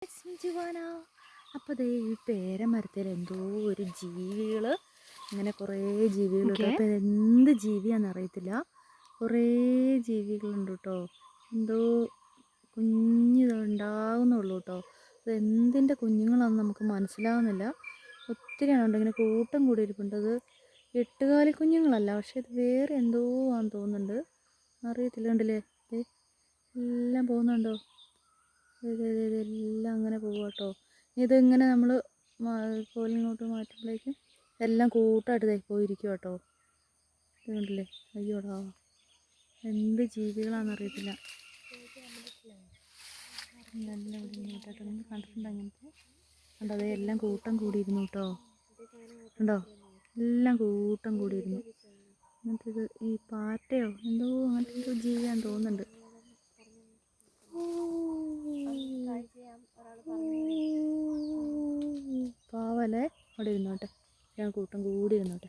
സ്മിജുവാനാ. അപ്പോൾ ദേ ഈ പേരമരത്തിൽ എന്തോ ഒരു ജീവികൾ, ഇങ്ങനെ കുറേ ജീവികളുണ്ട്. അപ്പോൾ ഇതെന്ത് ജീവിയാണെന്ന് അറിയത്തില്ല. കുറേ ജീവികളുണ്ട് കേട്ടോ. എന്തോ കുഞ്ഞിതുണ്ടാവുന്നുള്ളൂ കേട്ടോ. അത് എന്തിൻ്റെ കുഞ്ഞുങ്ങളാണെന്ന് നമുക്ക് മനസ്സിലാവുന്നില്ല. ഒത്തിരി ആണുണ്ട്, ഇങ്ങനെ കൂട്ടം കൂടി ഇരിപ്പുണ്ട്. അത് എട്ടുകാലി കുഞ്ഞുങ്ങളല്ല, പക്ഷെ ഇത് വേറെ എന്തോ ആണെന്ന് തോന്നുന്നുണ്ട്. അറിയത്തില്ല. കണ്ടില്ലേ, എല്ലാം പോകുന്നുണ്ടോ? ഇതെല്ലാം അങ്ങനെ പോകുക കേട്ടോ. ഇതിങ്ങനെ നമ്മൾ കോലിങ്ങോട്ട് മാറ്റുമ്പോഴേക്കും എല്ലാം കൂട്ടമായിട്ട് പോയിരിക്കും കേട്ടോ. ഇത് കണ്ടില്ലേ, അയ്യോടാ, എന്ത് ജീവികളാണെന്ന് അറിയത്തില്ല. എല്ലാം ഇങ്ങോട്ടായിട്ട് നിങ്ങൾ കണ്ടിട്ടുണ്ടോ? അങ്ങനത്തെ കണ്ടോ, അതേ എല്ലാം കൂട്ടം കൂടിയിരുന്നു കേട്ടോ. കണ്ടോ, എല്ലാം കൂട്ടം കൂടിയിരുന്നു. എന്നിട്ട് ഇത് ഈ പാറ്റയോ എന്തോ അങ്ങനത്തെ എന്തോ ജീവിയാന്ന് തോന്നുന്നുണ്ട്. പാവല്ലേ, അവിടെ ഇരുന്നോട്ടെ, ഞാൻ കൂട്ടം കൂടി ഇരുന്നോട്ടെ.